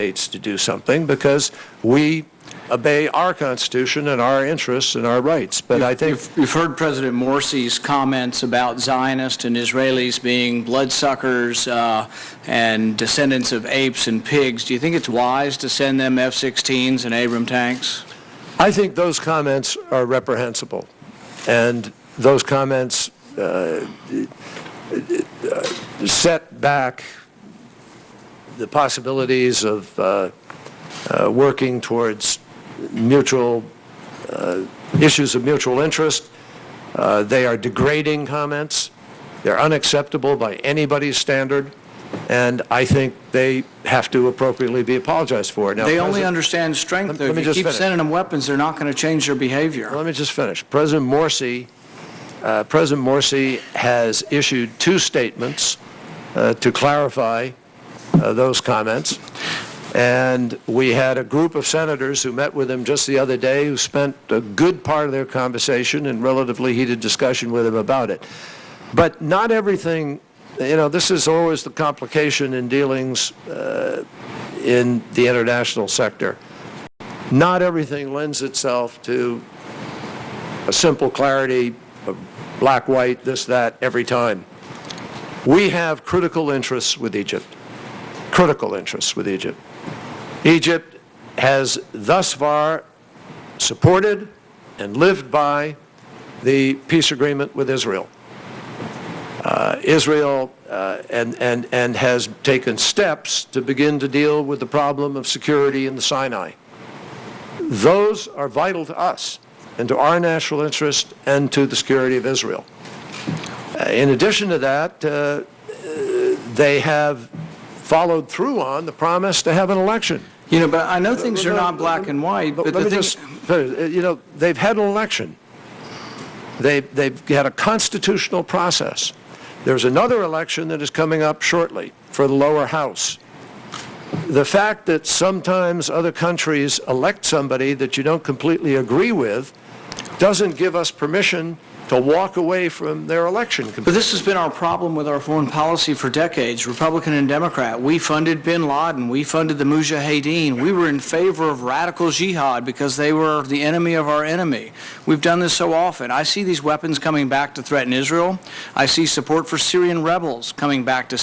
States to do something because we obey our Constitution and our interests and our rights. But I think you've heard President Morsi's comments about Zionists and Israelis being bloodsuckers and descendants of apes and pigs. Do you think it's wise to send them F-16s and Abrams tanks? I think those comments are reprehensible, and those comments set back the possibilities of working towards mutual issues of mutual interest. They are degrading comments. They're unacceptable by anybody's standard, and I think they have to appropriately be apologized for. Now, they only understand strength. If you keep sending them weapons, they're not going to change their behavior. Let me just finish. President Morsi has issued two statements to clarify those comments, and we had a group of senators who met with him just the other day who spent a good part of their conversation in relatively heated discussion with him about it. But not everything, this is always the complication in dealings in the international sector. Not everything lends itself to a simple clarity of black, white, this, that, every time. We have critical interests with Egypt. Critical interests with Egypt. Egypt has thus far supported and lived by the peace agreement with Israel. Israel and has taken steps to begin to deal with the problem of security in the Sinai. Those are vital to us and to our national interest and to the security of Israel. In addition to that, they have followed through on the promise to have an election. But I know things are not black and white. But let me just finish. They've had an election. They've had a constitutional process. There's another election that is coming up shortly for the lower house. The fact that sometimes other countries elect somebody that you don't completely agree with doesn't give us permission to walk away from their election. But this has been our problem with our foreign policy for decades, Republican and Democrat. We funded bin Laden. We funded the Mujahideen. We were in favor of radical jihad because they were the enemy of our enemy. We've done this so often. I see these weapons coming back to threaten Israel. I see support for Syrian rebels coming back to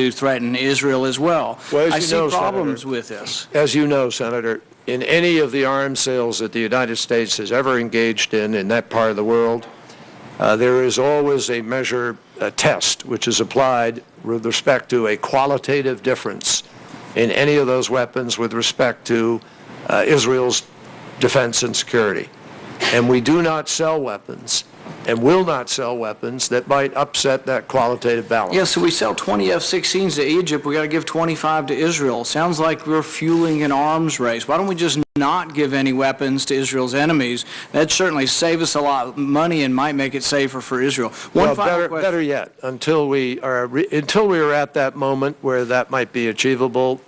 threaten Israel as well. I see problems with this. As you know, Senator, in any of the arms sales that the United States has ever engaged in that part of the world, there is always a measure, a test, which is applied with respect to a qualitative difference in any of those weapons with respect to Israel's defense and security. And we do not sell weapons and will not sell weapons that might upset that qualitative balance. Yeah, so we sell 20 F-16s to Egypt. We got to give 25 to Israel. Sounds like we're fueling an arms race. Why don't we just not give any weapons to Israel's enemies? That'd certainly save us a lot of money and might make it safer for Israel. Better yet, until we are at that moment where that might be achievable,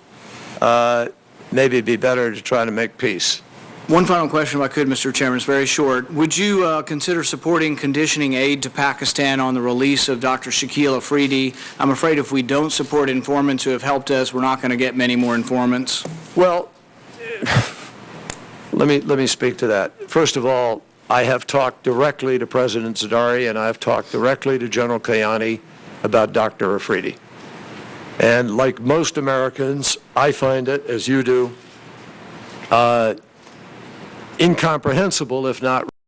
maybe it'd be better to try to make peace. One final question, if I could, Mr. Chairman. It's very short. Would you consider supporting conditioning aid to Pakistan on the release of Dr. Shakil Afridi? I'm afraid if we don't support informants who have helped us, we're not going to get many more informants. Well, let me speak to that. First of all, I have talked directly to President Zardari and I have talked directly to General Kayani about Dr. Afridi. And like most Americans, I find it, as you do, incomprehensible, if not